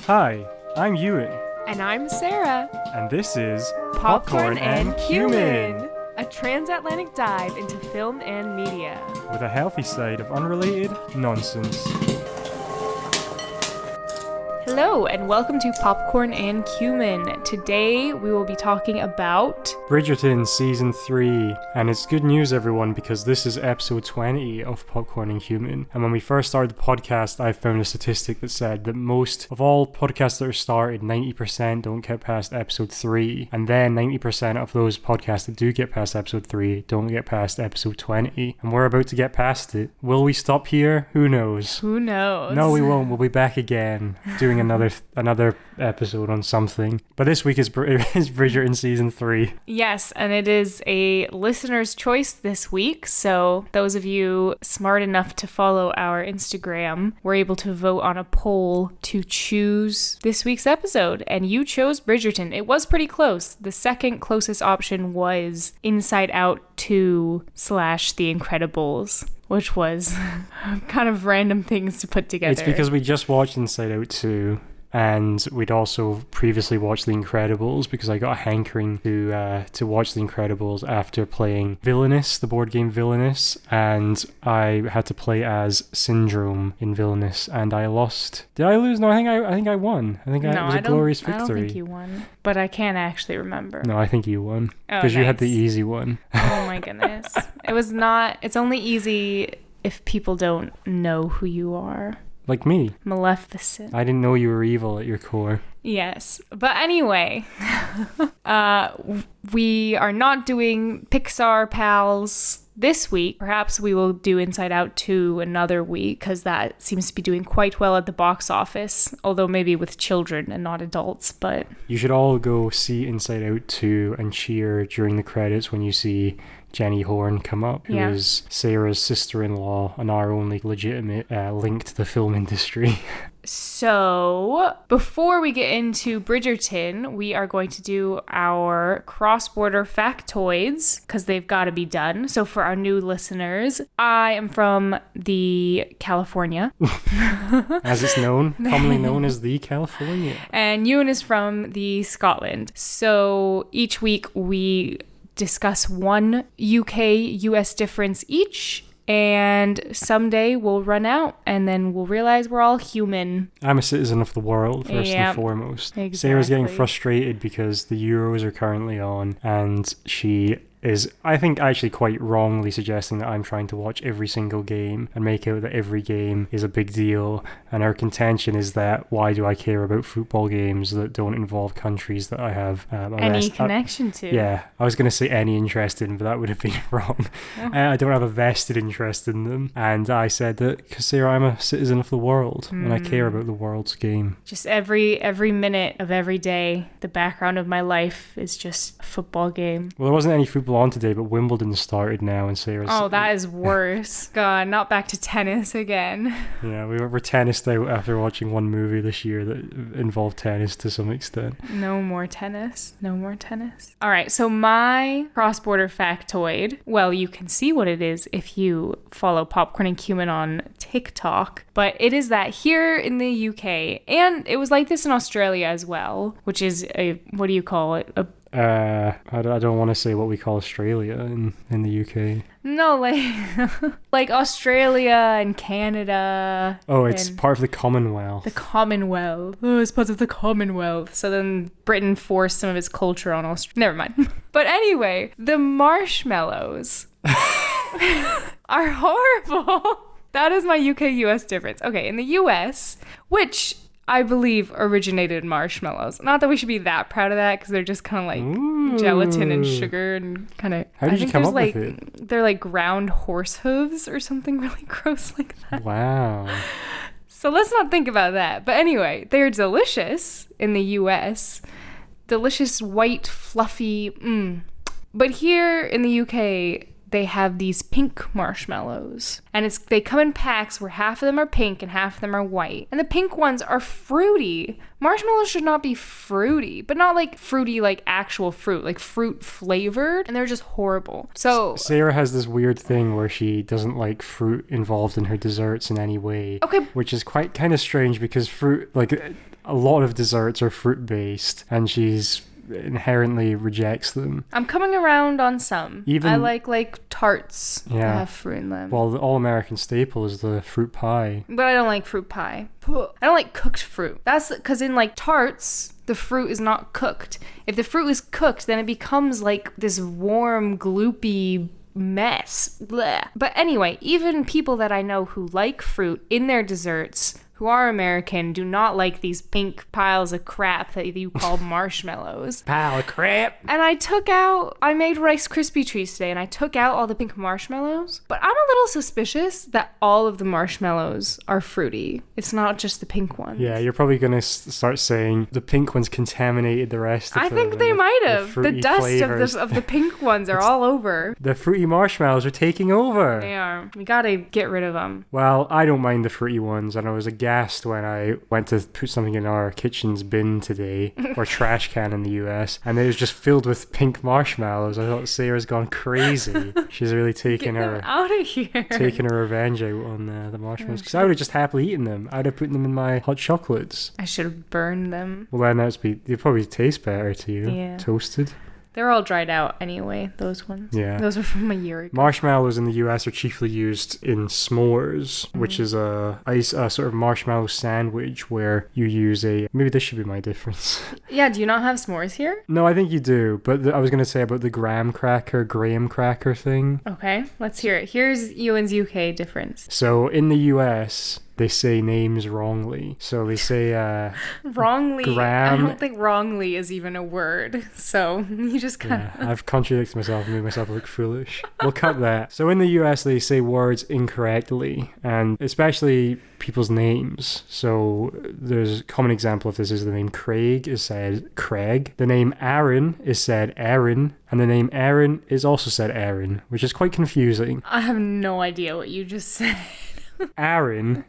Hi, I'm Euan. And I'm Sarah. And this is Popcorn and Cumin, a transatlantic dive into film and media. With a healthy side of unrelated nonsense. Hello, and welcome to Popcorn and Cumin. Today, we will be talking about Bridgerton Season 3. And it's good news, everyone, because this is episode 20 of Popcorn and Cumin. And when we first started the podcast, I found a statistic that said that most of all podcasts that are started, 90% don't get past episode 3. And then 90% of those podcasts that do get past episode 3 don't get past episode 20. And we're about to get past it. Will we stop here? Who knows? Who knows? No, we won't. We'll be back again doing another episode on something. But this week is Bridgerton Season 3. Yes, and it is a listener's choice this week. So those of you smart enough to follow our Instagram were able to vote on a poll to choose this week's episode. And you chose Bridgerton. It was pretty close. The second closest option was Inside Out 2 / The Incredibles, which was kind of random things to put together. It's because we just watched Inside Out 2, and we'd also previously watched The Incredibles because I got a hankering to watch The Incredibles after playing Villainous, the board game Villainous, and I had to play as Syndrome in Villainous, and I lost. Did I lose? No, I think I won. It was a glorious victory. I don't think you won, but I can't actually remember. No, I think you won because you had the easy one. Oh my goodness. It's only easy if people don't know who you are. Like me. Maleficent. I didn't know you were evil at your core. Yes. But anyway, we are not doing Pixar Pals this week. Perhaps we will do Inside Out 2 another week, because that seems to be doing quite well at the box office, although maybe with children and not adults. But you should all go see Inside Out 2 and cheer during the credits when you see Jenny Horn come up, who is Sarah's sister-in-law and our only legitimate link to the film industry. So, before we get into Bridgerton, we are going to do our cross-border factoids, because they've got to be done. So, for our new listeners, I am from the California. As it's known, commonly known as the California. And Euan is from the Scotland. So, each week we discuss one UK-US difference each, and someday we'll run out and then we'll realize we're all human. I'm a citizen of the world, first and foremost. Exactly. Sarah's getting frustrated because the Euros are currently on, and she is, I think, actually quite wrongly suggesting that I'm trying to watch every single game and make out that every game is a big deal. And her contention is that, why do I care about football games that don't involve countries that I have any connection to? Yeah, I was going to say any interest in, but that would have been wrong. I don't have a vested interest in them. And I said that because, Sarah, I'm a citizen of the world and I care about the world's game. Just every minute of every day, the background of my life is just a football game. Well, there wasn't any football on today, but Wimbledon started now, and Sarah's... Oh, that is worse. God, not back to tennis again. Yeah, we were tennised out after watching one movie this year that involved tennis to some extent. No more tennis. No more tennis. All right, so my cross-border factoid, well, you can see what it is if you follow Popcorn and Cumin on TikTok, but it is that here in the UK, and it was like this in Australia as well, which is what do you call it? I don't want to say what we call Australia in the UK. No, like Australia and Canada. Oh, it's part of the Commonwealth. The Commonwealth. Oh, it's part of the Commonwealth. So then Britain forced some of its culture on Australia. Never mind. But anyway, the marshmallows are horrible. That is my UK-US difference. Okay, in the US, which I believe originated marshmallows. Not that we should be that proud of that, because they're just kind of like gelatin and sugar and kind of... How did you come up with it? They're like ground horse hooves or something really gross like that. Wow. So let's not think about that. But anyway, they're delicious in the US. Delicious, white, fluffy. But here in the UK, they have these pink marshmallows. And they come in packs where half of them are pink and half of them are white. And the pink ones are fruity. Marshmallows should not be fruity, but not like fruity like actual fruit, like fruit flavored, and they're just horrible. So Sarah has this weird thing where she doesn't like fruit involved in her desserts in any way. Okay. Which is kind of strange because fruit, like a lot of desserts are fruit-based, and she's inherently rejects them. I'm coming around on some. I like tarts that have fruit in them. Well, the all-American staple is the fruit pie. But I don't like fruit pie. I don't like cooked fruit. That's because in like tarts, the fruit is not cooked. If the fruit is cooked, then it becomes like this warm, gloopy mess. Blech. But anyway, even people that I know who like fruit in their desserts, who are American, do not like these pink piles of crap that you call marshmallows. Pile of crap. And I made Rice Krispie treats today, and I took out all the pink marshmallows. But I'm a little suspicious that all of the marshmallows are fruity. It's not just the pink ones. Yeah, you're probably going to start saying the pink ones contaminated the rest of them. I think they might have. The dust of the pink ones are all over. The fruity marshmallows are taking over. They are. We gotta get rid of them. Well, I don't mind the fruity ones, and I was aghast when I went to put something in our kitchen's bin today, or trash can in the US, and it was just filled with pink marshmallows. I thought Sarah's gone crazy. She's really taking her revenge out on the marshmallows, because I would have just happily eaten them. I'd have put them in my hot chocolates. I should have burned them. Well, then they'd probably taste better to you, toasted. They're all dried out anyway, those ones. Yeah. Those were from a year ago. Marshmallows in the US are chiefly used in s'mores, which is a sort of marshmallow sandwich where you use maybe this should be my difference. Yeah, do you not have s'mores here? No, I think you do, but I was going to say about the graham cracker thing. Okay, let's hear it. Here's Euan's UK difference. So in the US, they say names wrongly. So they say wrongly. Graham. I don't think wrongly is even a word. So you just kind of... I've contradicted myself and made myself look foolish. We'll cut that. So in the US, they say words incorrectly, and especially people's names. So there's a common example of this is the name Craig is said Craig. The name Aaron is said Aaron. And the name Aaron is also said Aaron, which is quite confusing. I have no idea what you just said. Aaron.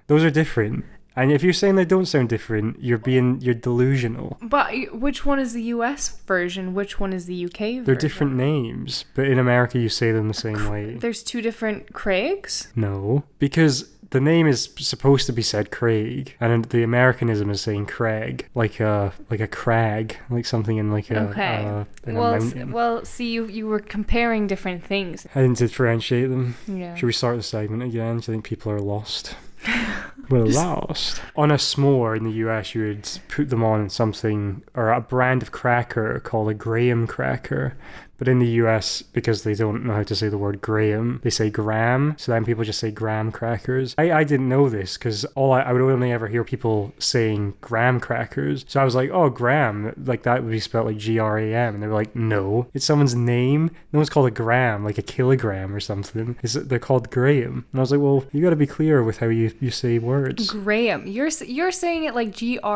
Those are different. And if you're saying they don't sound different, you're delusional. But which one is the US version? Which one is the UK version? They're different names, but in America you say them the same way. There's two different Craigs? No, because the name is supposed to be said Craig, and the Americanism is saying Craig, like a crag, like something in like a mountain. Well, see, you were comparing different things. I didn't differentiate them. Yeah. Should we start the segment again? Do you think people are lost? We're lost. On a s'more in the US, you would put them on something, or a brand of cracker called a graham cracker. But in the US, because they don't know how to say the word graham, they say graham. So then people just say graham crackers. I didn't know this because I would only ever hear people saying graham crackers. So I was like, oh, graham, like that would be spelled like G-R-A-M. And they were like, no, it's someone's name. No one's called a gram, like a kilogram or something. They're called graham. And I was like, well, you got to be clear with how you say words. Graham. You're saying it like G-R-A-Y-U-M.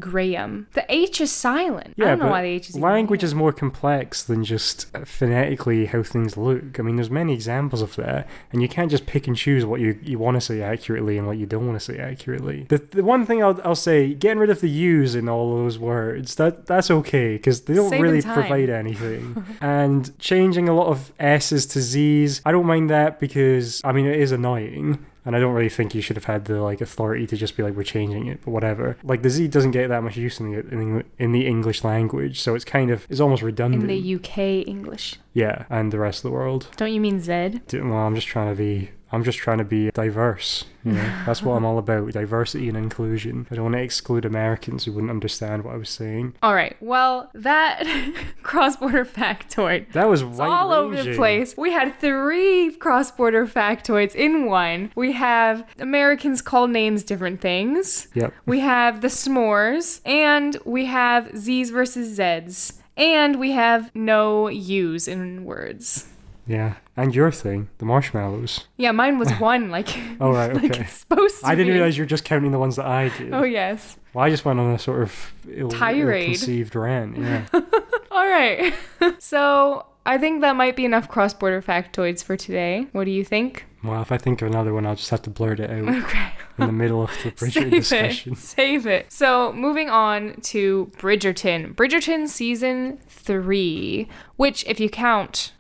Graham. The H is silent. Yeah, I don't know why the H is language is more complex than just phonetically how things look. I mean, there's many examples of that, and you can't just pick and choose what you want to say accurately and what you don't want to say accurately. The one thing I'll say, getting rid of the U's in all those words, that's okay, because they don't really provide anything. And changing a lot of S's to Z's, I don't mind that because, I mean, it is annoying. And I don't really think you should have had the authority to just be like, we're changing it, but whatever. Like the Z doesn't get that much use in the English language, so it's almost redundant. In the UK English. Yeah, and the rest of the world. Don't you mean Z? Well, I'm just trying to be diverse. You know, that's what I'm all about, diversity and inclusion. I don't want to exclude Americans who wouldn't understand what I was saying. All right, well, that cross-border factoid. That was all over the place. We had 3 cross-border factoids in one. We have Americans call names different things. Yep. We have the s'mores, and we have Z's versus Z's, and we have no U's in words. Yeah, and your thing, the marshmallows. Yeah, mine was one, like. Oh, right, okay. Like it's supposed to I didn't be. realize you were just counting the ones that I did. Oh, yes. Well, I just went on a sort of ill-conceived rant, yeah. All right. So I think that might be enough cross-border factoids for today. What do you think? Well, if I think of another one, I'll just have to blurt it out. Okay. in the middle of the Bridgerton discussion. Save it. So moving on to Bridgerton. Bridgerton season 3, which if you count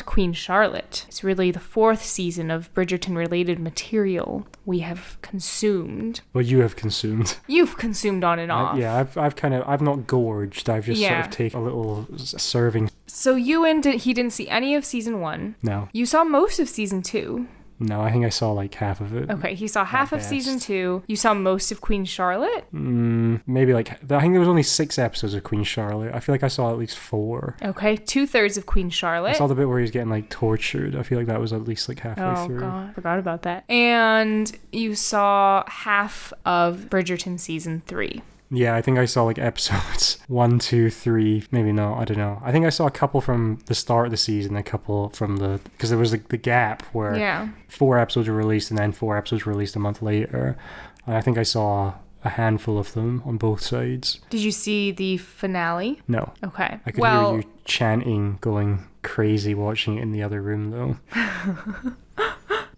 Queen Charlotte, it's really the 4th season of Bridgerton related material we have consumed. Well, you have consumed. You've consumed on and off. I've not gorged. I've just sort of taken a little serving. So Euan didn't see any of season 1. No. You saw most of season 2. No, I think I saw like half of it. Okay, he saw half of season 2. You saw most of Queen Charlotte? Maybe like, I think there was only 6 episodes of Queen Charlotte. I feel like I saw at least 4. Okay, 2/3 of Queen Charlotte. I saw the bit where he was getting like tortured. I feel like that was at least like halfway through. Oh god, forgot about that. And you saw half of Bridgerton season 3. Yeah, I think I saw like episodes 1, 2, 3, maybe not, I don't know. I think I saw a couple from the start of the season, a couple from because there was like the gap where 4 episodes were released and then 4 episodes were released a month later. And I think I saw a handful of them on both sides. Did you see the finale? No. Okay. I could hear you chanting, going crazy watching it in the other room though.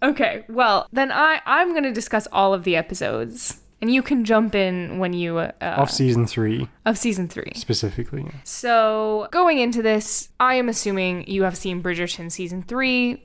Okay, well, then I'm going to discuss all of the episodes. And you can jump in when you... of season 3. Of season 3. Specifically. Yeah. So, going into this, I am assuming you have seen Bridgerton season 3.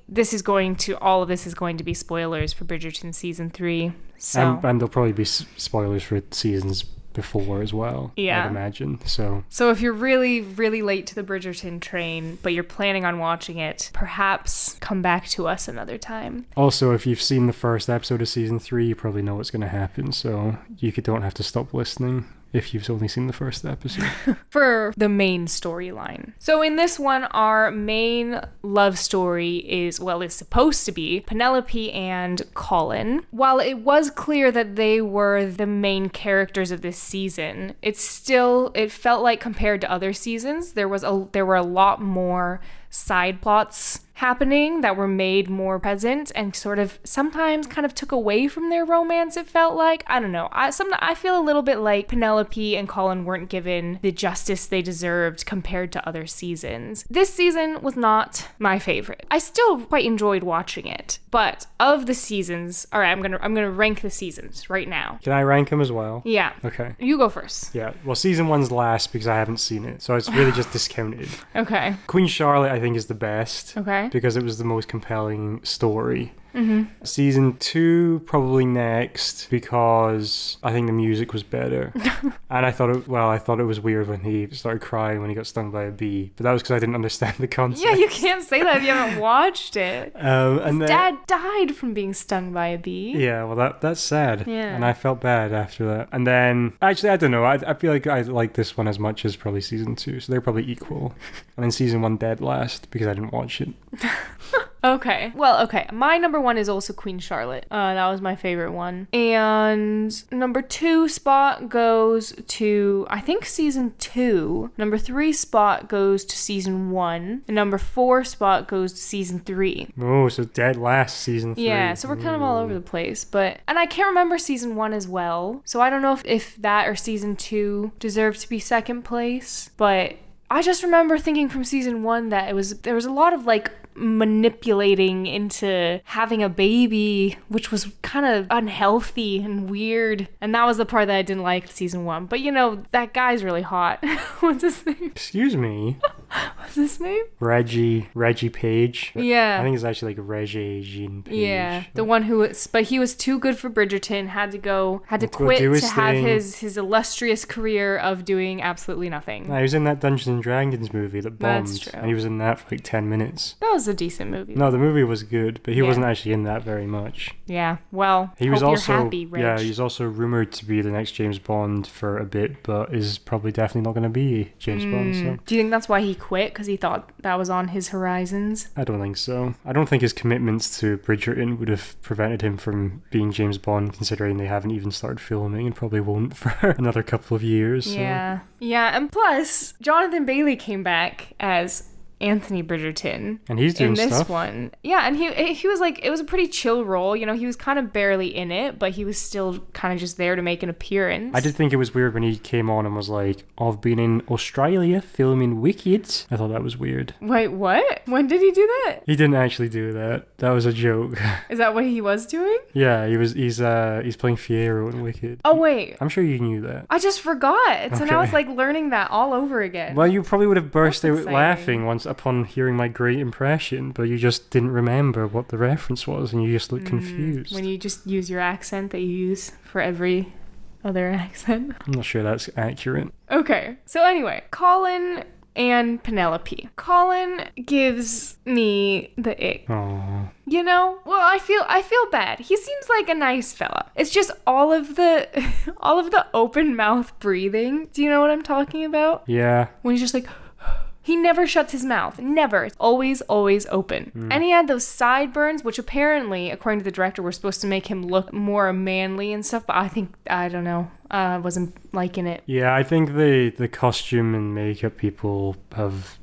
All of this is going to be spoilers for Bridgerton season 3. So. And there'll probably be spoilers for seasons before as well, I'd imagine. So if you're really, really late to the Bridgerton train, but you're planning on watching it, perhaps come back to us another time. Also, if you've seen the first episode of season 3, you probably know what's going to happen, so you don't have to stop listening if you've only seen the first episode. For the main storyline. So in this one, our main love story is supposed to be Penelope and Colin. While it was clear that they were the main characters of this season, it felt like compared to other seasons, there were a lot more side plots happening that were made more present and sort of sometimes kind of took away from their romance, it felt like. I don't know. I feel a little bit like Penelope and Colin weren't given the justice they deserved compared to other seasons. This season was not my favorite. I still quite enjoyed watching it, but of the seasons, all right, I'm gonna rank the seasons right now. Can I rank them as well? Yeah. Okay. You go first. Yeah. Well, season 1's last because I haven't seen it, so it's really just discounted. Okay. Queen Charlotte, I think, is the best. Okay. Because it was the most compelling story. Mm-hmm. Season 2 probably next because I think the music was better. And I thought it was weird when he started crying when he got stung by a bee, but that was because I didn't understand the concept. Yeah, you can't say that if you haven't watched it. And then, Dad died from being stung by a bee. Yeah, well that's sad. Yeah. And I felt bad after that. And then actually I don't know. I feel like I like this one as much as probably season 2, so they're probably equal. And then season 1 dead last because I didn't watch it. Okay. Well, okay. My number 1 is also Queen Charlotte. That was my favorite one. And number 2 spot goes to, I think, season 2. Number 3 spot goes to season 1. And number 4 spot goes to season 3. Oh, so dead last season 3. Yeah, so we're kind of all over the place. And I can't remember season 1 as well. So I don't know if that or season 2 deserves to be second place. But I just remember thinking from season 1 that there was a lot of like manipulating into having a baby, which was kind of unhealthy and weird. And that was the part that I didn't like season 1. But that guy's really hot. What's his name? Excuse me. What's his name? Reggie Page. Yeah. I think it's actually like Reggie Jean Page. Yeah. The one but he was too good for Bridgerton, had to quit to have his illustrious career of doing absolutely nothing. He was in that Dungeons and Dragons movie that bombed. That's true. And he was in that for like 10 minutes. That was a decent movie. No, the movie was good, but he wasn't actually in that very much. Yeah. Well, he was also happy, Reg. Yeah, he's also rumored to be the next James Bond for a bit, but is probably definitely not going to be James Bond. So. Do you think that's why he quit? Because he thought that was on his horizons? I don't think so. I don't think his commitments to Bridgerton would have prevented him from being James Bond, considering they haven't even started filming and probably won't for another couple of years. Yeah. So. Yeah, and plus, Jonathan Bailey came back as Anthony Bridgerton. And he's doing in this stuff. one. Yeah, and he was like, it was a pretty chill role. You know, he was kind of barely in it, but he was still kind of just there to make an appearance. I did think it was weird when he came on and was like, I've been in Australia filming Wicked. I thought that was weird. Wait, what? When did he do that? He didn't actually do that. That was a joke. Is that what he was doing? Yeah, he's playing Fiyero in Wicked. Oh, wait. I'm sure you knew that. I just forgot. So now Okay. it's like learning that all over again. Well, you probably would have burst That's out exciting. laughing once upon hearing my great impression, but you just didn't remember what the reference was and you just looked confused. When you just use your accent that you use for every other accent. I'm not sure that's accurate. Okay. So anyway, Colin and Penelope. Colin gives me the ick. Oh. You know? Well, I feel bad. He seems like a nice fella. It's just all of the open mouth breathing. Do you know what I'm talking about? Yeah. When he's just like he never shuts his mouth. Never. It's always open. And he had those sideburns, which apparently, according to the director, were supposed to make him look more manly and stuff, but I don't know. I wasn't liking it. Yeah, I think the costume and makeup people have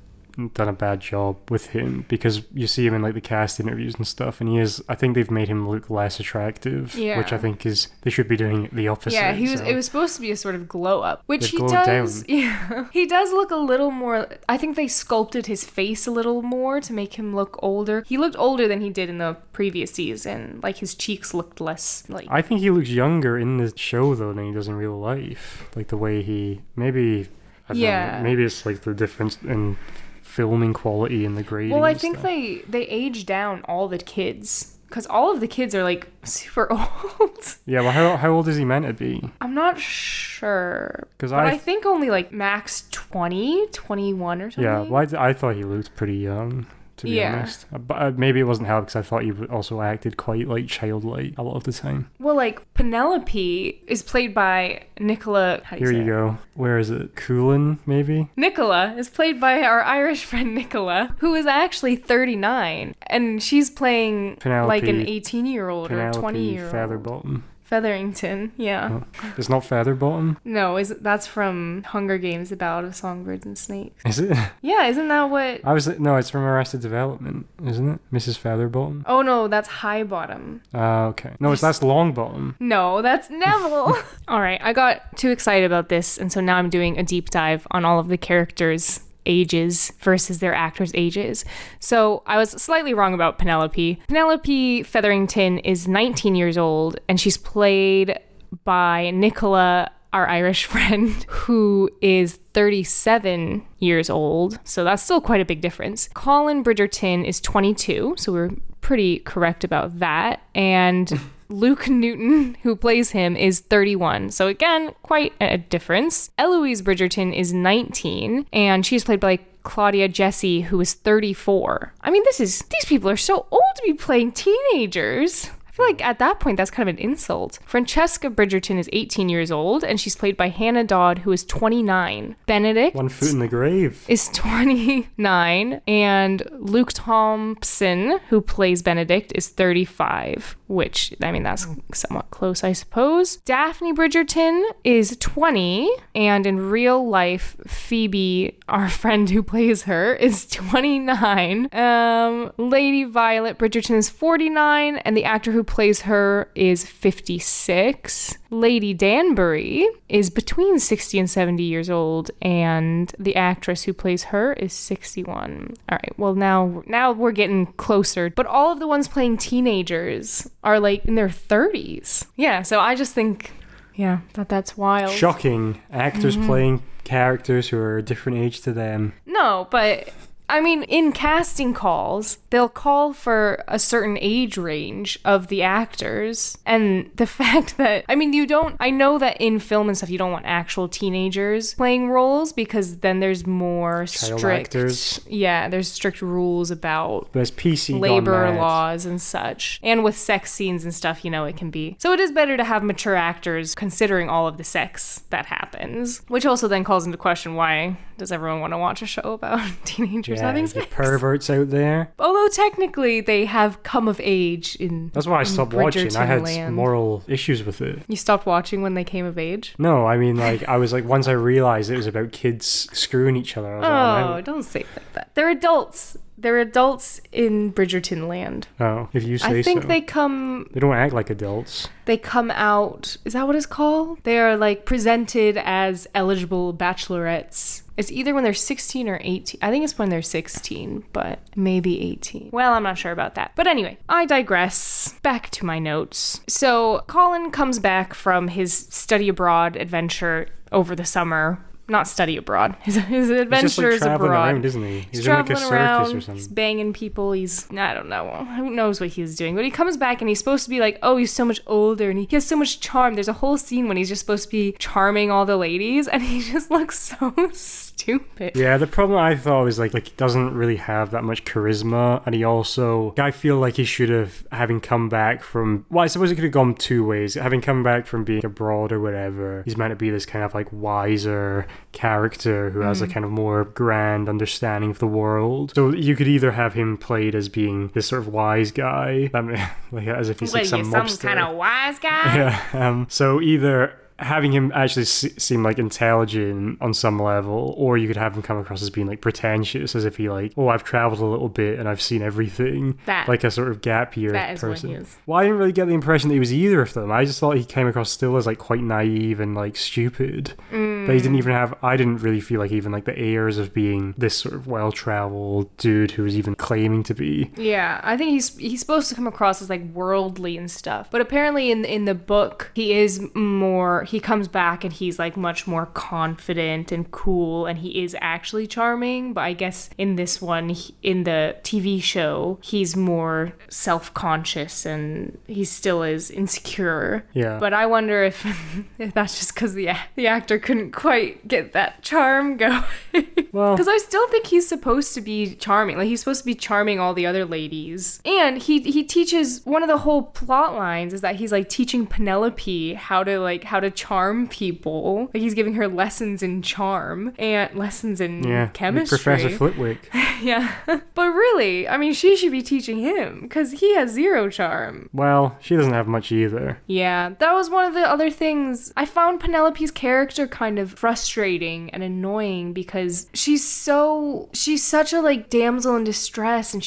done a bad job with him because you see him in like the cast interviews and stuff, and I think they've made him look less attractive, which I think is they should be doing the opposite. Yeah, it was supposed to be a sort of glow up, which he glowed does. down. Yeah, he does look a little more. I think they sculpted his face a little more to make him look older. He looked older than he did in the previous season. Like his cheeks looked less like. I think he looks younger in the show though than he does in real life. Like the way he maybe. I don't know, maybe it's like the difference in filming quality and the grading. Well, I think they age down all the kids because all of the kids are like super old. Yeah, well, how old is he meant to be? I'm not sure, Because but I think only like max 20, 21 or something. Yeah, well, I thought he looked pretty young, to be honest. But maybe it wasn't helped because I thought he also acted quite like childlike a lot of the time. Well, like Penelope is played by Nicola. Here you go. Where is it? Colin, maybe? Nicola is played by our Irish friend Nicola, who is actually 39, and she's playing Penelope, like an 18-year-old or a 20-year-old. Featherbottom. Featherington, yeah. Oh, it's not Featherbottom? No, that's from Hunger Games, The Ballad of Songbirds and Snakes. Is it? Yeah, isn't that what... No, it's from Arrested Development, isn't it? Mrs. Featherbottom? Oh no, that's Highbottom. Okay. No, that's Longbottom. No, that's Neville. All right, I got too excited about this, and so now I'm doing a deep dive on all of the characters' ages versus their actors' ages. So I was slightly wrong about Penelope. Penelope Featherington is 19 years old, and she's played by Nicola, our Irish friend, who is 37 years old. So that's still quite a big difference. Colin Bridgerton is 22, so we're pretty correct about that. And Luke Newton, who plays him, is 31. So again, quite a difference. Eloise Bridgerton is 19, and she's played by Claudia Jessie, who is 34. I mean, these people are so old to be playing teenagers. I feel like at that point, that's kind of an insult. Francesca Bridgerton is 18 years old, and she's played by Hannah Dodd, who is 29. Benedict 1 foot in the grave is 29, and Luke Thompson, who plays Benedict, is 35, which, I mean, that's somewhat close, I suppose. Daphne Bridgerton is 20, and in real life, Phoebe, our friend who plays her, is 29. Lady Violet Bridgerton is 49, and the actor who plays her is 56. Lady Danbury is between 60 and 70 years old, and the actress who plays her is 61. All right, well, now we're getting closer. But all of the ones playing teenagers are like in their 30s. Yeah, so I just think, that's wild. Shocking. Actors playing characters who are a different age to them. No, but I mean, in casting calls, they'll call for a certain age range of the actors. And the fact that, I mean, I know that in film and stuff, you don't want actual teenagers playing roles because then there's more Child strict actors. Yeah, there's strict rules about There's PC labor gone mad. laws and such. And with sex scenes and stuff, it can be. So it is better to have mature actors considering all of the sex that happens, which also then calls into question, why does everyone want to watch a show about teenagers teenagers having sex. Perverts out there. Although technically they have come of age in That's why I stopped watching. I had Bridgerton land. moral issues with it. You stopped watching when they came of age? No, I mean, like, I was like, once I realized it was about kids screwing each other, I was like, Oh, don't say it like that. They're adults. They're adults in Bridgerton land. oh, if you say so. I think they come They don't act like adults. out. Is that what it's called? They are like presented as eligible bachelorettes. It's either when they're 16 or 18. I think it's when they're 16, but maybe 18. Well, I'm not sure about that. But anyway, I digress. Back to my notes. So Colin comes back from his study abroad adventure over the summer. Not study abroad. His adventures He's just like traveling abroad. around, isn't he? He's in like a traveling circus around, or something. he's banging people, I don't know, who knows what he's doing. But he comes back and he's supposed to be like, oh, he's so much older and he has so much charm. There's a whole scene when he's just supposed to be charming all the ladies and he just looks so stupid. Yeah, the problem I thought was like he doesn't really have that much charisma, and he also, I feel like he should have, having come back from, well, I suppose it could have gone two ways. Having come back from being abroad or whatever, he's meant to be this kind of like wiser character who has a kind of more grand understanding of the world. So you could either have him played as being this sort of wise guy, like as if he's like some mobster. Some kind of wise guy? Yeah. So either having him actually seem like intelligent on some level, or you could have him come across as being like pretentious, as if he like, oh, I've traveled a little bit and I've seen everything. Like a sort of gap year that is person. what he is. Well, I didn't really get the impression that he was either of them. I just thought he came across still as like quite naive and like stupid. But he didn't even have, I didn't really feel like even like the airs of being this sort of well-traveled dude who was even claiming to be. Yeah, I think he's supposed to come across as like worldly and stuff. But apparently in the book, he comes back and he's like much more confident and cool, and he is actually charming. But I guess in this one, in the TV show, he's more self-conscious and he still is insecure. Yeah. But I wonder if that's just because the actor couldn't quite get that charm going. Well, because I still think he's supposed to be charming. Like, he's supposed to be charming all the other ladies. And he teaches, one of the whole plot lines is that he's like teaching Penelope how to charm people. Like, he's giving her lessons in charm and lessons in chemistry. Like Professor Flitwick. Yeah. But really, I mean, she should be teaching him because he has zero charm. Well, she doesn't have much either. Yeah, that was one of the other things. I found Penelope's character kind of frustrating and annoying because she's such a like damsel in distress, and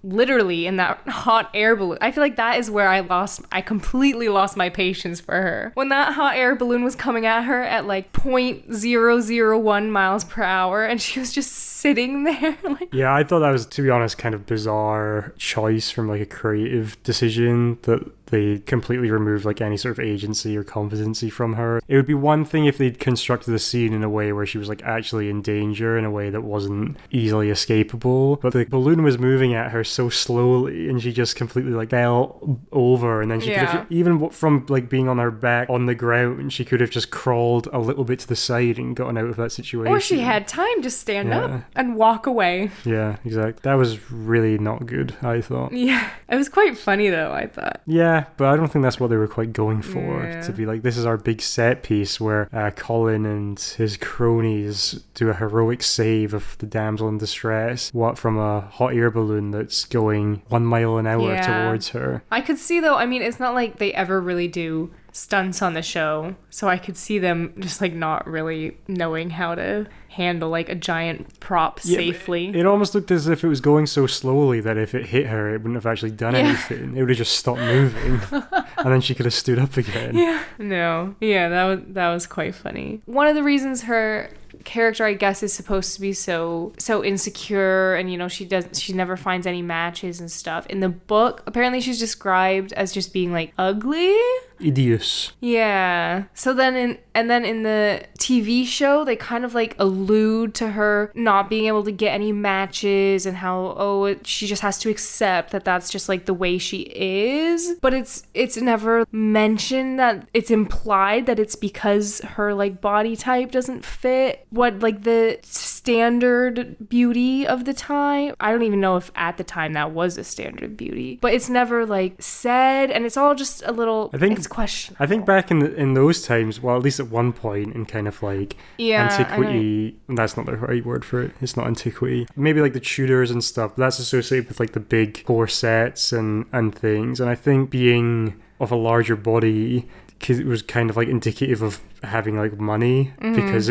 literally in that hot air balloon. I feel like that is where I completely lost my patience for her. When that hot air balloon was coming at her at like 0.001 miles per hour and she was just sitting there. Like, yeah, I thought that was, to be honest, kind of bizarre choice from like a creative decision that they completely removed like any sort of agency or competency from her. It would be one thing if they'd constructed the scene in a way where she was like actually in danger in a way that wasn't easily escapable, but the balloon was moving at her so slowly and she just completely like fell over, and then she could have, even from like being on her back on the ground, she could have just crawled a little bit to the side and gotten out of that situation. Or she had time to stand up and walk away. Yeah, exactly. That was really not good, I thought. Yeah, it was quite funny though, I thought. Yeah, but I don't think that's what they were quite going for, to be like, this is our big set piece where Colin and his cronies do a heroic save of the damsel in distress, from a hot air balloon that's going 1 mile an hour towards her. I could see though, I mean, it's not like they ever really do stunts on the show, so I could see them just like not really knowing how to handle like a giant prop safely. It almost looked as if it was going so slowly that if it hit her, it wouldn't have actually done anything. It would have just stopped moving, and then she could have stood up again. That was quite funny. One of the reasons her character, I guess, is supposed to be so insecure, and you know, she never finds any matches and stuff. In the book, apparently she's described as just being like ugly. Hideous. Yeah. So then in the TV show, they kind of like allude to her not being able to get any matches and how she just has to accept that that's just like the way she is. But it's never mentioned that, it's implied that it's because her like body type doesn't fit what like the standard beauty of the time. I don't even know if at the time that was a standard beauty, but it's never like said, and it's all just a little. I think It's questionable. I think back in those times, well, at least at one point in kind of like antiquity, that's not the right word for it. It's not antiquity. Maybe like the Tudors and stuff. But that's associated with like the big corsets and things. And I think being of a larger body, because it was kind of like indicative of having like money, because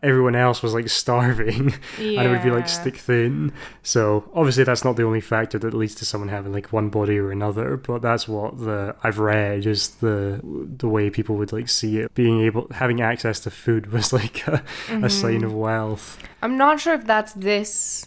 everyone else was like starving and it would be like stick thin. So obviously that's not the only factor that leads to someone having like one body or another, but that's what I've read is the way people would like see it. Having access to food was like a sign of wealth. I'm not sure if that's this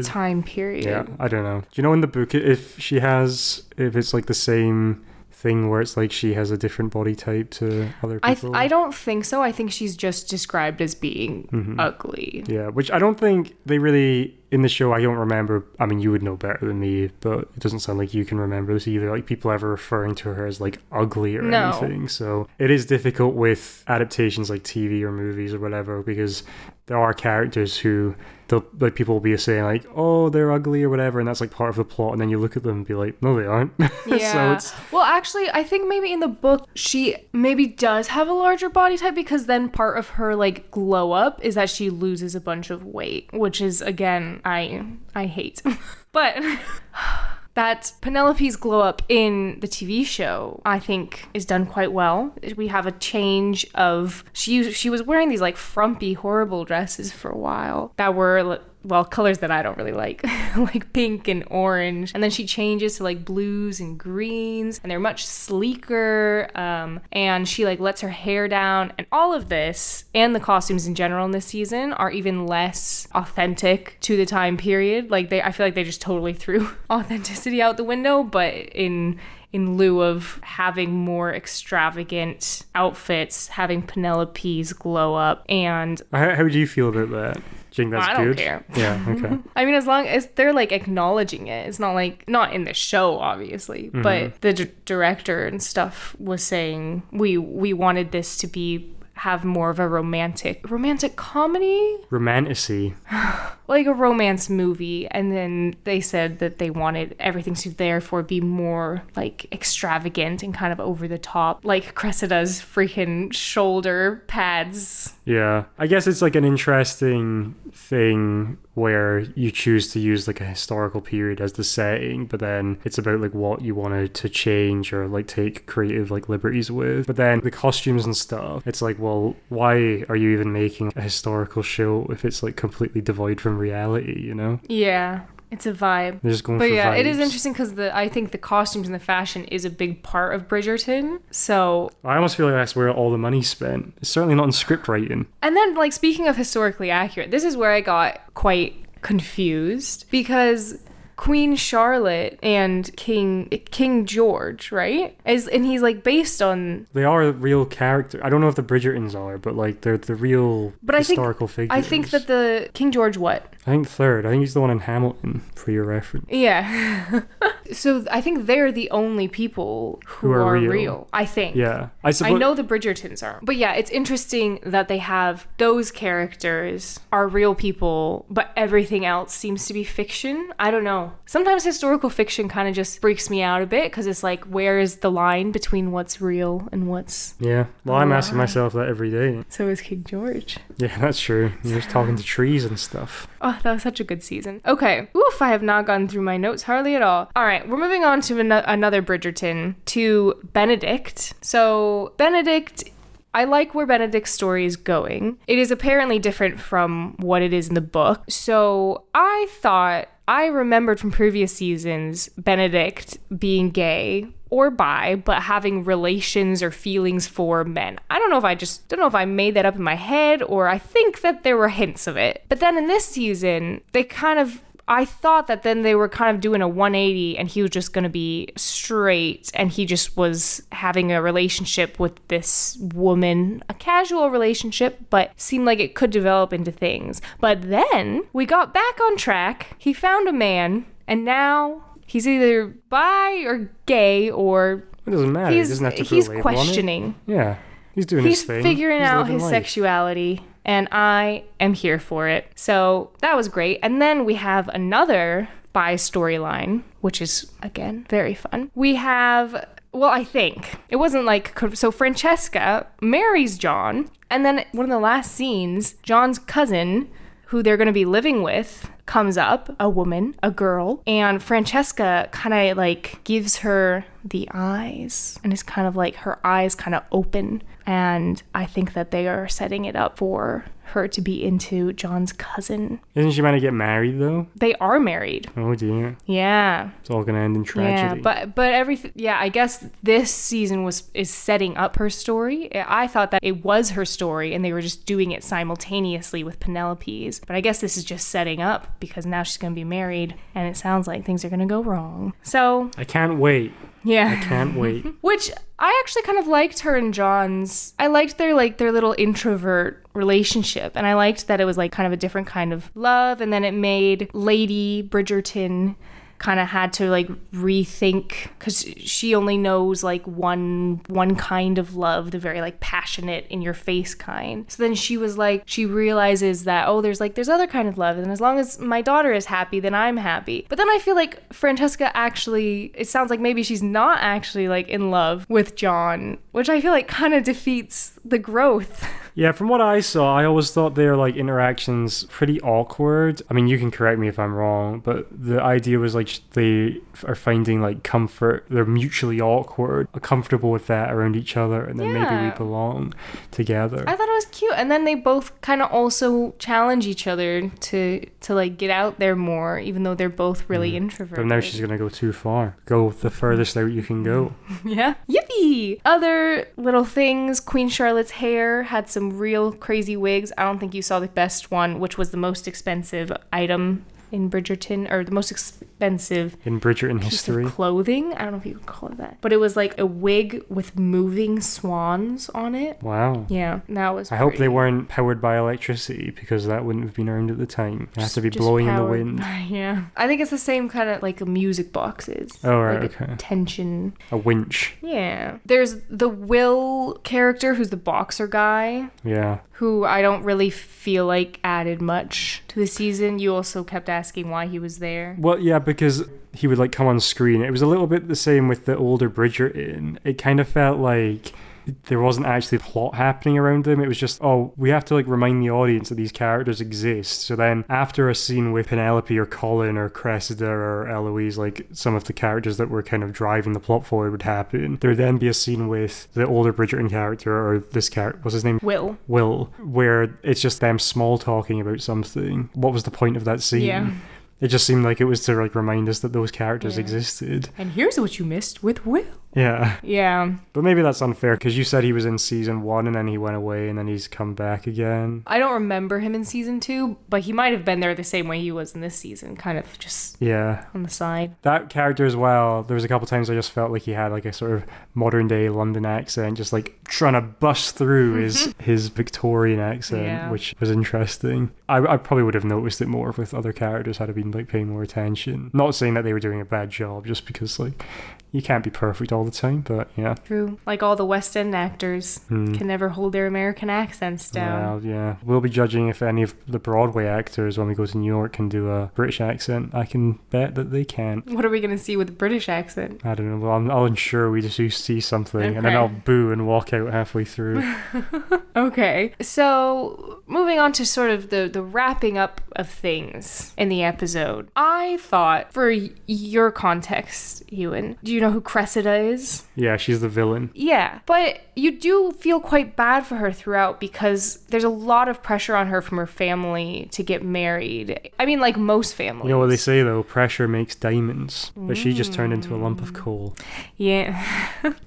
time period. Yeah, I don't know. Do you know in the book if it's like the same thing where it's like she has a different body type to other people? I don't think so. I think she's just described as being ugly. Yeah, which I don't think they really, in the show, I don't remember. I mean, you would know better than me, but it doesn't sound like you can remember this either. Like people ever referring to her as like ugly or anything. So it is difficult with adaptations like TV or movies or whatever, because there are characters who like people will be saying like, oh, they're ugly or whatever, and that's like part of the plot, and then you look at them and be like, no, they aren't. Yeah. So well, actually, I think maybe in the book she maybe does have a larger body type, because then part of her like glow up is that she loses a bunch of weight, which is again I hate. But that Penelope's glow up in the TV show, I think, is done quite well. We have a change of... She was wearing these, like, frumpy, horrible dresses for a while that were... well, colors that I don't really like, like pink and orange. And then she changes to like blues and greens, and they're much sleeker. And she like lets her hair down, and all of this and the costumes in general in this season are even less authentic to the time period. Like I feel like they just totally threw authenticity out the window, but in lieu of having more extravagant outfits, having Penelope's glow up. And how do you feel about that? Do you think that's good? I don't good? care. Yeah, okay. I mean, as long as they're like acknowledging it, it's not like, not in the show, obviously, but the director and stuff was saying we wanted this to have more of a romantic comedy? Romanticy. Like a romance movie, and then they said that they wanted everything to therefore be more like extravagant and kind of over the top, like Cressida's freaking shoulder pads. Yeah, I guess it's like an interesting thing where you choose to use like a historical period as the setting, but then it's about like what you wanted to change or like take creative like liberties with. But then the costumes and stuff, it's like, well, why are you even making a historical show if it's like completely devoid from reality, you know? Yeah. It's a vibe. They're just going for vibes. It is interesting because I think the costumes and the fashion is a big part of Bridgerton. So I almost feel like that's where all the money's spent. It's certainly not in script writing. And then, like, speaking of historically accurate, this is where I got quite confused, because Queen Charlotte and King George, right? And he's like based on... They are a real character. I don't know if the Bridgertons are, but like they're the real historical figures. I think that the King George what? I think third. I think he's the one in Hamilton, for your reference. Yeah. So I think they're the only people who are real. I think. Yeah. I know the Bridgertons are. But yeah, it's interesting that they have those characters are real people, but everything else seems to be fiction. I don't know. Sometimes historical fiction kind of just freaks me out a bit, because it's like, where is the line between what's real and what's... Yeah. Well, I'm asking myself that every day. So is King George. Yeah, that's true. You're just talking to trees and stuff. Oh, that was such a good season. Okay. Oof, I have not gone through my notes hardly at all. All right, we're moving on to another Bridgerton, to Benedict. So Benedict... I like where Benedict's story is going. It is apparently different from what it is in the book. So I remembered from previous seasons Benedict being gay or bi, but having relations or feelings for men. I don't know if I made that up in my head, or I think that there were hints of it. But then in this season, I thought that then they were kind of doing a 180 and he was just going to be straight, and he just was having a relationship with this woman, a casual relationship, but seemed like it could develop into things. But then we got back on track. He found a man, and now he's either bi or gay, or... It doesn't matter. He doesn't have to put a label on it. He's questioning. Yeah. He's doing his thing. He's figuring out his sexuality. And I am here for it. So that was great. And then we have another bi storyline, which is, again, very fun. We have Well, I think. It wasn't like... So Francesca marries John, and then one of the last scenes, John's cousin, who they're going to be living with, comes up, a woman, a girl, and Francesca kind of like gives her the eyes, and it's kind of like her eyes kind of open, and I think that they are setting it up for her to be into John's cousin. Isn't she meant to get married though? They are married. Oh dear. Yeah. It's all gonna end in tragedy. Yeah, but everything. Yeah, I guess this season is setting up her story. I thought that it was her story, and they were just doing it simultaneously with Penelope's. But I guess this is just setting up because now she's gonna be married, and it sounds like things are gonna go wrong. So I can't wait. Yeah. I can't wait. Which I actually kind of liked her and John's. I liked their little introvert relationship, and I liked that it was like kind of a different kind of love, and then it made Lady Bridgerton kind of had to like rethink, because she only knows like one kind of love, the very like passionate in your face kind. So then she was like, she realizes that, oh, there's other kind of love, and as long as my daughter is happy, then I'm happy. But then I feel like Francesca actually, it sounds like maybe she's not actually like in love with John, which I feel like kind of defeats the growth. Yeah, from what I saw, I always thought their like interactions pretty awkward. I mean, you can correct me if I'm wrong, but the idea was like they are finding like comfort. They're mutually awkward, comfortable with that around each other, and then maybe we belong together. I thought it was cute, and then they both kind of also challenge each other to like get out there more, even though they're both really introverted. But now she's gonna go too far. Go the furthest out you can go. Yeah. Yippee! Other little things. Queen Charlotte's hair had some real crazy wigs. I don't think you saw the best one, which was the most expensive item in Bridgerton, or the most expensive in Bridgerton piece history of clothing. I don't know if you could call it that, but it was like a wig with moving swans on it. Wow. Yeah, that was I hope they weren't powered by electricity, because that wouldn't have been earned at the time. It has to be blowing in the wind. Yeah, I think it's the same kind of like a music box is. Oh right, like okay. Tension. A winch. Yeah. There's the Will character, who's the boxer guy. Yeah. Who I don't really feel like added much to the season. You also kept asking why he was there. Well, yeah, because he would like come on screen. It was a little bit the same with the older Bridgerton. It kind of felt like there wasn't actually a plot happening around them. It was just, oh, we have to like remind the audience that these characters exist. So then after a scene with Penelope or Colin or Cressida or Eloise, like some of the characters that were kind of driving the plot forward would happen, there'd then be a scene with the older Bridgerton character, or this character, what's his name? Will, where it's just them small talking about something. What was the point of that scene? Yeah. It just seemed like it was to like remind us that those characters existed. And here's what you missed with Will. Yeah. Yeah. But maybe that's unfair, because you said he was in season 1 and then he went away and then he's come back again. I don't remember him in season 2, but he might have been there the same way he was in this season, kind of just on the side. That character as well, there was a couple times I just felt like he had like a sort of modern day London accent, just like trying to bust through his Victorian accent, which was interesting. I probably would have noticed it more if other characters had been like paying more attention. Not saying that they were doing a bad job, just because like you can't be perfect all the time, but yeah. True. Like all the West End actors can never hold their American accents down. Well, yeah. We'll be judging if any of the Broadway actors, when we go to New York, can do a British accent. I can bet that they can't. What are we going to see with a British accent? I don't know. Well, I'll ensure we just see something, and then I'll boo and walk out halfway through. Okay. So, moving on to sort of the wrapping up of things in the episode. I thought, for your context, Euan, do you know who Cressida is? Yeah, she's the villain. Yeah, but you do feel quite bad for her throughout, because there's a lot of pressure on her from her family to get married. I mean, like most families. You know what they say, though? Pressure makes diamonds. But she just turned into a lump of coal. Yeah.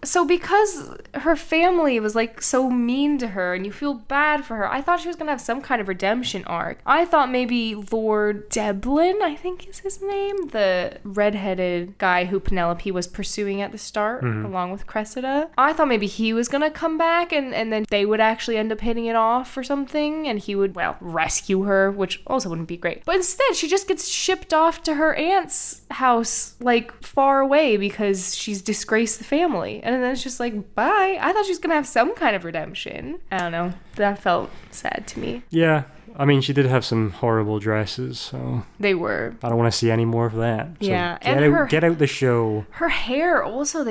So because her family was like so mean to her and you feel bad for her, I thought she was going to have some kind of redemption arc. I thought maybe Lord Deblin, I think is his name, the redheaded guy who Penelope was pursuing at the start, along with Cressida. I thought maybe he was gonna come back and then they would actually end up hitting it off or something, and he would, well, rescue her, which also wouldn't be great. But instead, she just gets shipped off to her aunt's house, like, far away, because she's disgraced the family. And then it's just like, bye. I thought she was gonna have some kind of redemption. I don't know. That felt sad to me. Yeah. I mean, she did have some horrible dresses, so They were. I don't want to see any more of that. So Yeah, get out the show. Her hair also,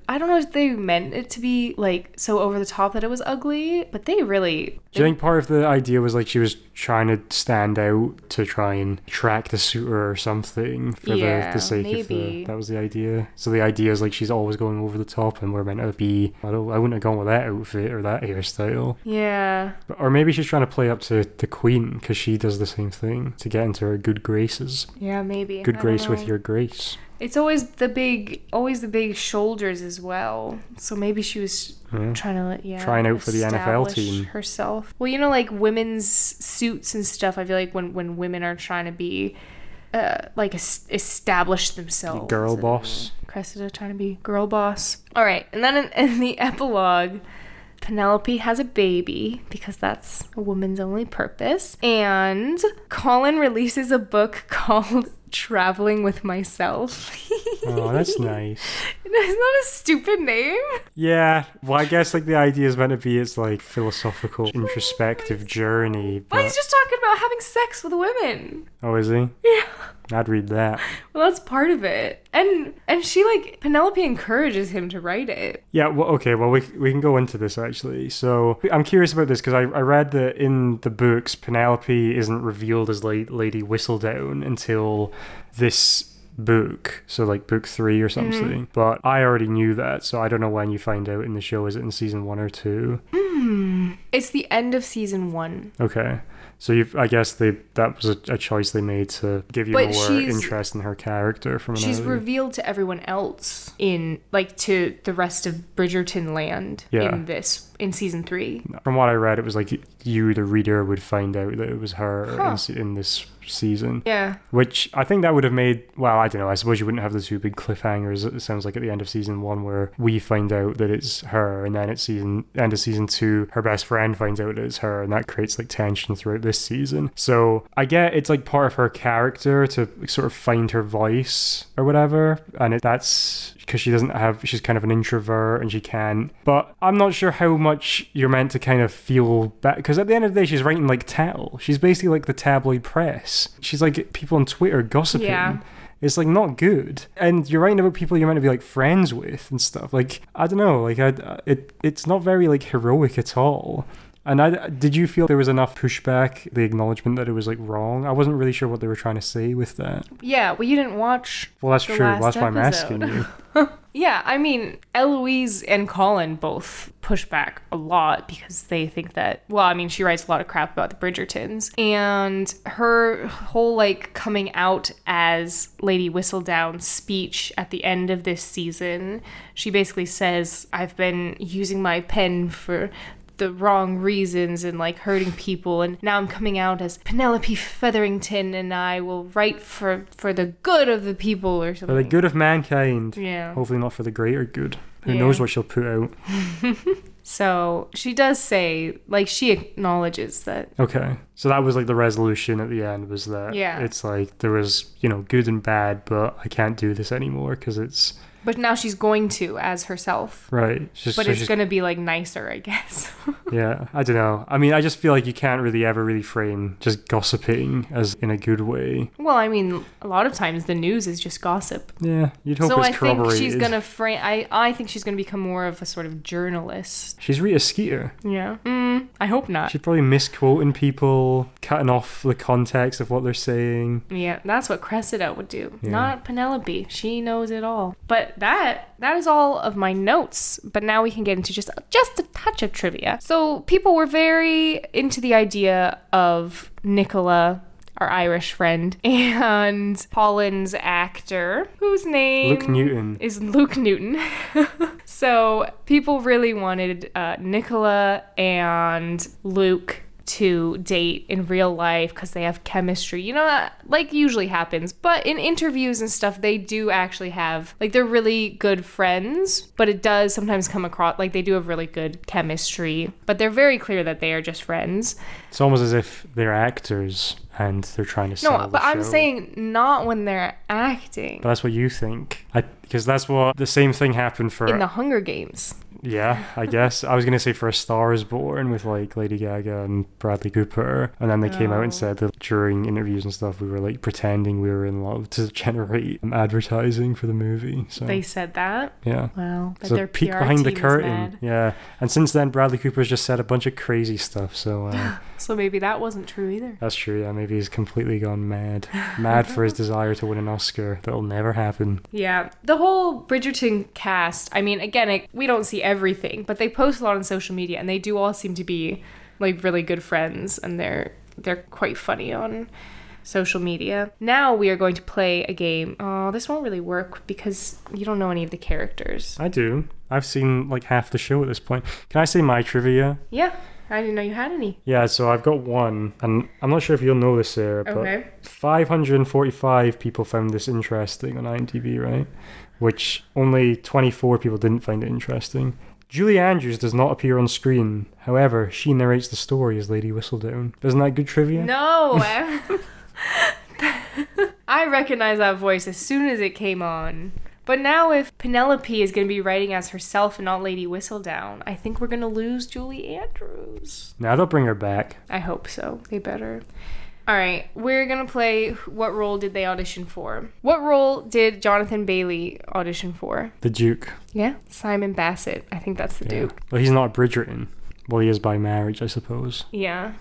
I don't know if they meant it to be like so over the top that it was ugly, but they really... Do you think part of the idea was like she was trying to stand out to try and attract the suitor or something for the sake of that was the idea? So the idea is like she's always going over the top and we're meant to be, I wouldn't have gone with that outfit or that hairstyle. Yeah. Or maybe she's trying to play up to the queen because she does the same thing to get into her good graces. Yeah, maybe. Good grace with your grace. It's always the big shoulders as well. So maybe she was trying out for the NFL team herself. Well, you know, like women's suits and stuff. I feel like when women are trying to be establish themselves. Girl boss. Cressida trying to be girl boss. All right, and then in the epilogue, Penelope has a baby because that's a woman's only purpose. And Colin releases a book called Traveling with Myself. Oh, that's nice. Isn't that a stupid name? Yeah. Well, I guess like the idea is meant to be it's like philosophical, introspective journey. But... Well, he's just talking about having sex with women. Oh, is he? Yeah. I'd read that. Well, that's part of it. And she Penelope encourages him to write it. Yeah, well, okay, well, we can go into this actually. So I'm curious about this because I read that in the books, Penelope isn't revealed as Lady Whistledown until this book, so like book 3 or something. But I already knew that, so I don't know when you find out in the show. Is it in season 1 or 2? It's the end of season 1. Okay. So I guess that was a choice they made to give you more interest in her character from another. She's revealed to everyone else to the rest of Bridgerton land in season 3. From what I read, it was like you, the reader, would find out that it was her in this season. Yeah. Which I think that would have made, well, I don't know, I suppose you wouldn't have the 2 big cliffhangers, it sounds like, at the end of season 1 where we find out that it's her, and then at end of season 2 her best friend finds out that it's her, and that creates like tension throughout this season. So I get it's like part of her character to sort of find her voice or whatever, and that's because she's kind of an introvert and she can't. But I'm not sure how much you're meant to kind of feel bad, because at the end of the day she's writing like tattle. She's basically like the tabloid press. She's like people on Twitter gossiping. Yeah. It's like not good. And you're writing about people you're meant to be like friends with and stuff. Like, I don't know, like it's not very like heroic at all. And did you feel there was enough pushback, the acknowledgement that it was like wrong? I wasn't really sure what they were trying to say with that. Yeah, well, you didn't watch. Well, that's true. That's why I'm asking you. Yeah, I mean, Eloise and Colin both push back a lot because they think that, well, I mean, she writes a lot of crap about the Bridgertons, and her whole coming out as Lady Whistledown speech at the end of this season, she basically says, I've been using my pen for the wrong reasons and hurting people, and now I'm coming out as Penelope Featherington and I will write for the good of the people or something. For the good of mankind. Yeah. Hopefully not for the greater good. Who knows what she'll put out. So she does say, she acknowledges that. Okay. So that was the resolution at the end, was that it's there was, good and bad, but I can't do this anymore because it's... But now she's going to as herself. Right. But it's going to be nicer, I guess. Yeah, I don't know. I mean, I just feel like you can't really ever really frame just gossiping as in a good way. Well, I mean, a lot of times the news is just gossip. Yeah, you'd hope it's corroborated. So I think she's going to frame... I think she's going to become more of a sort of journalist. She's Rita Skeeter. Yeah. I hope not. She's probably misquoting people, cutting off the context of what they're saying. Yeah, that's what Cressida would do. Yeah. Not Penelope. She knows it all. But that is all of my notes. But now we can get into just a touch of trivia. So people were very into the idea of Nicola, our Irish friend, and Colin's actor, whose name is Luke Newton. So people really wanted Nicola and Luke to date in real life because they have chemistry, usually happens. But in interviews and stuff, they do actually have, they're really good friends, but it does sometimes come across they do have really good chemistry, but they're very clear that they are just friends. It's almost as if they're actors and they're trying to sell the show. No, but I'm saying not when they're acting. But that's what you think. Because that's what the same thing happened for... In the Hunger Games. Yeah, I guess. I was going to say for A Star Is Born with like Lady Gaga and Bradley Cooper. And then they came out and said that during interviews and stuff, we were like pretending we were in love to generate advertising for the movie. So They said that? yeah. Wow. So Their peek PR behind the team is curtain. mad. Yeah. And since then, Bradley Cooper's just said a bunch of crazy stuff. So So maybe that wasn't true either. that's true. Yeah, maybe he's completely gone mad. Mad for his desire to win an Oscar. That'll never happen. Yeah. The whole Bridgerton cast, I mean, again, we don't see everything, but they post a lot on social media, and they do all seem to be like really good friends, and they're quite funny on social media. Now we are going to play a game. Oh, this won't really work because you don't know any of the characters. I do. I've seen like half the show at this point. Can I say my trivia? Yeah. I didn't know you had any. Yeah, so I've got one, and I'm not sure if you'll know this, Sarah, Okay. but 545 people found this interesting on IMDb, right? Which only 24 people didn't find it interesting. Julie Andrews does not appear on screen. However, she narrates the story as Lady Whistledown. Isn't that good trivia? No. I recognize that voice as soon as it came on. But now if Penelope is going to be writing as herself and not Lady Whistledown, I think we're going to lose Julie Andrews. Now they'll bring her back. I hope so. They better. All right, we're going to play What Role Did They Audition For? What role did Jonathan Bailey audition for? The Duke. Yeah, Simon Bassett. I think that's the Yeah. Duke. Well, he's not a Bridgerton. Well, he is by marriage, I suppose. Yeah,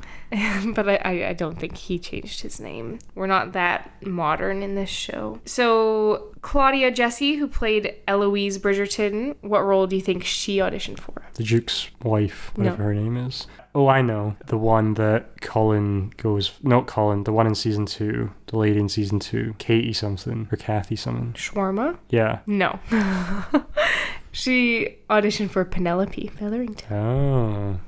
but I don't think he changed his name. We're not that modern in this show. So Claudia Jessie, who played Eloise Bridgerton, what role do you think she auditioned for? The Duke's wife, whatever No. her name is. Oh, I know. The one that Colin goes... Not Colin, the one in season 2. The lady in season 2. Katie something. Or Kathy something. Shawarma? Yeah. No. She auditioned for Penelope Featherington. Oh.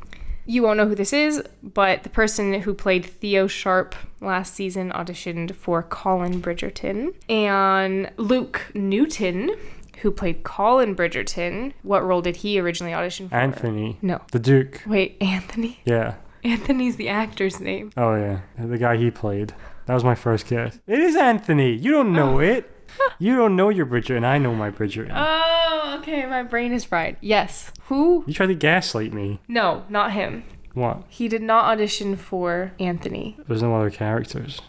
You won't know who this is, but the person who played Theo Sharp last season auditioned for Colin Bridgerton. And Luke Newton, who played Colin Bridgerton, what role did he originally audition for? Anthony. No. The Duke. Wait, Anthony? Yeah. Anthony's the actor's name. Oh, yeah. The guy he played. That was my first guess. It is Anthony. You don't know it. You don't know your Bridgerton. I know my Bridgerton. Oh, okay. My brain is fried. Yes. Who? You tried to gaslight me. No, not him. What? He did not audition for Anthony. There's no other characters.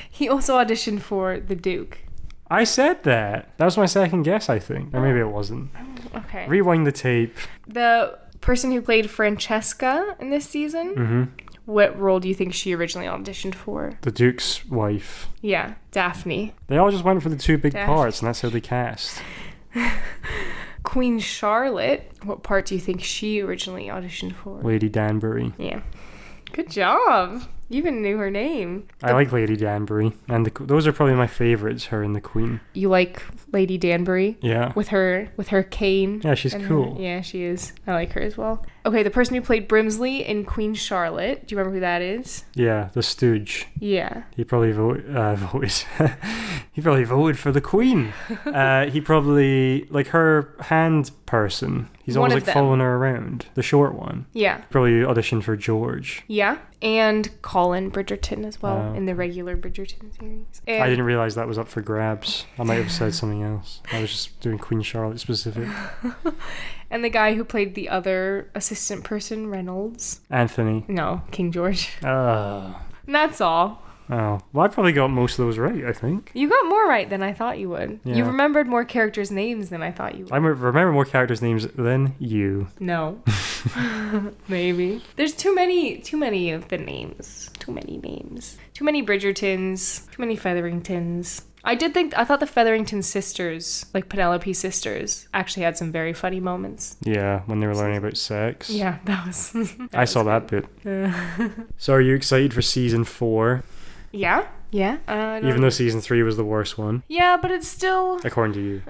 He also auditioned for the Duke. I said that. That was my second guess, I think. Or maybe it wasn't. Okay. Rewind the tape. The person who played Francesca in this season, Mm-hmm. what role do you think she originally auditioned for? The Duke's wife. Yeah, Daphne. They all just went for the two big Daphne. parts, and that's how they cast. Queen Charlotte, what part do you think she originally auditioned for? Lady Danbury. Yeah. Good job. You even knew her name. I like Lady Danbury, and those are probably my favorites. Her and the Queen. You like Lady Danbury? Yeah. With her cane. Yeah, she's and cool. Yeah, she is. I like her as well. Okay, the person who played Brimsley in Queen Charlotte. Do you remember who that is? Yeah, the Stooge. Yeah. He probably voted. He probably voted for the Queen. He probably like her hand person. He's One always of like them. following her around. The short one. Yeah. Probably auditioned for George. Yeah. And Colin Bridgerton as well Oh. in the regular Bridgerton series. I And didn't realize that was up for grabs. I might have said something else. I was just doing Queen Charlotte specific. And the guy who played the other assistant person, Reynolds. Anthony. No, King George. Oh. And that's all. Well, I probably got most of those right, I think. You got more right than I thought you would. You Yeah. remembered more characters' names than I thought you would. I remember more characters' names than you. No. Maybe. There's too many of the names. Too many names. Too many Bridgertons. Too many Featheringtons. I thought the Featherington sisters, like Penelope's sisters, actually had some very funny moments. Yeah, when they were learning about sex. Yeah, that was... I saw that bit. So are you excited for season 4? Yeah? Yeah? Even though season 3 was the worst one, Yeah, but it's still... according to you.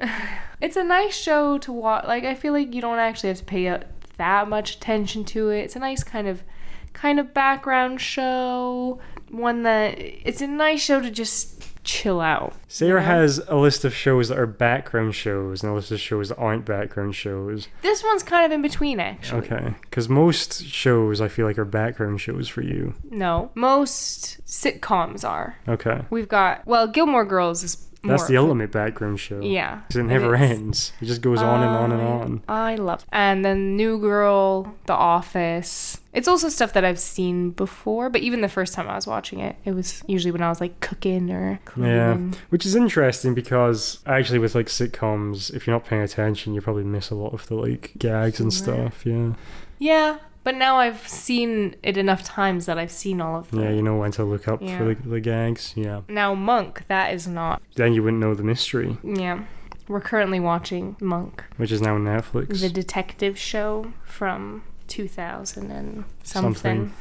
It's a nice show to watch. Like, I feel like you don't actually have to pay that much attention to it. It's a nice kind of background show. One that... It's a nice show to just chill out. Sarah Yeah. has a list of shows that are background shows and a list of shows that aren't background shows. This one's kind of in between, actually. Okay. Because most shows I feel like are background shows for you. No. Most sitcoms are. Okay. We've got... Well, Gilmore Girls That's the ultimate background show. Yeah. Because it never ends. It just goes on and on and on. I love it. And then New Girl, The Office. It's also stuff that I've seen before, but even the first time I was watching it, it was usually when I was like cooking or cleaning. Yeah, which is interesting because actually with like sitcoms, if you're not paying attention, you probably miss a lot of the like gags and stuff. Yeah. Yeah. But now I've seen it enough times that I've seen all of them. Yeah, you know when to look up for the gags. Yeah. Now Monk, that is not. Then you wouldn't know the mystery. Yeah. We're currently watching Monk. Which is now on Netflix. The detective show from 2000 and something.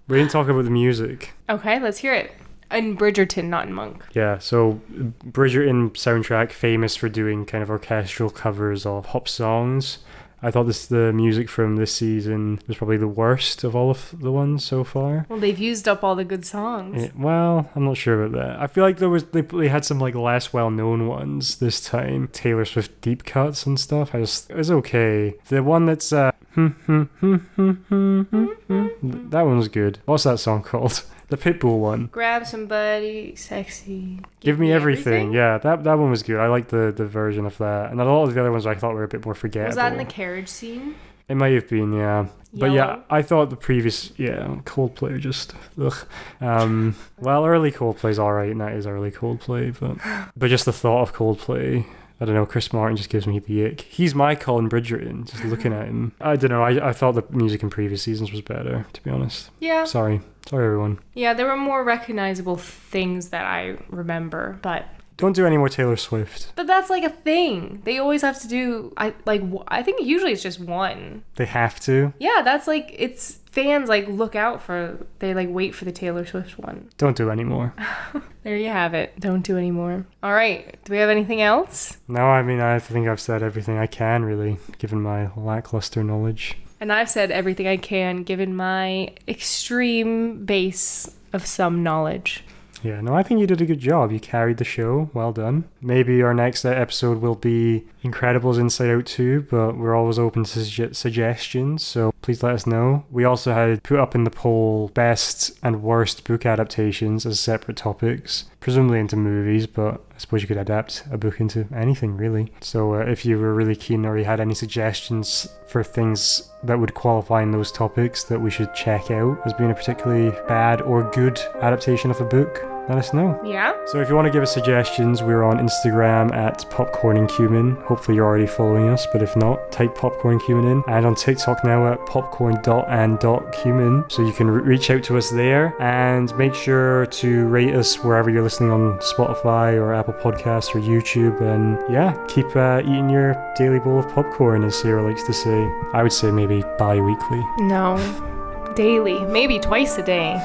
We didn't talk about the music. Okay, let's hear it. In Bridgerton, not in Monk. Yeah, so Bridgerton soundtrack, famous for doing kind of orchestral covers of pop songs. I thought the music from this season was probably the worst of all of the ones so far. Well, they've used up all the good songs. Well, I'm not sure about that. I feel like they had some like less well-known ones this time. Taylor Swift deep cuts and stuff. It was okay. The one that's that one was good. What's that song called? The Pitbull one. Grab somebody sexy. Give me everything. Yeah, that one was good. I liked the version of that. And a lot of the other ones I thought were a bit more forgettable. Was that in the carriage scene? It might have been, yeah. But Yellow. yeah, I thought the previous, Coldplay just, ugh. Well, early Coldplay's alright, and that is early Coldplay, but just the thought of Coldplay, I don't know, Chris Martin just gives me the ick. He's my Colin Bridgerton, just looking at him. I don't know, I thought the music in previous seasons was better, to be honest. Yeah. Sorry, everyone. Yeah, there were more recognizable things that I remember, but... Don't do any more Taylor Swift. But that's like a thing. They always have to do... I think usually it's just one. They have to? Yeah, that's like... It's... Fans like look out for... They like wait for the Taylor Swift one. Don't do any more. There you have it. Don't do any more. All right. Do we have anything else? No, I mean, I think I've said everything I can, really, given my lackluster knowledge. And I've said everything I can, given my extreme base of some knowledge. Yeah, no, I think you did a good job. You carried the show. Well done. Maybe our next episode will be Incredibles Inside Out 2, but we're always open to suggestions, so please let us know. We also had put up in the poll best and worst book adaptations as separate topics, presumably into movies, but I suppose you could adapt a book into anything, really. So if you were really keen or you had any suggestions for things that would qualify in those topics that we should check out as being a particularly bad or good adaptation of a book, let us know. Yeah? So if you want to give us suggestions, we're on Instagram at Popcorn and Cumin. Hopefully you're already following us, but if not, type Popcorn and Cumin in. And on TikTok now at popcorn.and.cumin. So you can reach out to us there, and make sure to rate us wherever you're listening on Spotify or Apple Podcasts or YouTube. And yeah, keep eating your daily bowl of popcorn, as Sarah likes to say. I would say maybe bi-weekly. No. Daily. Maybe twice a day.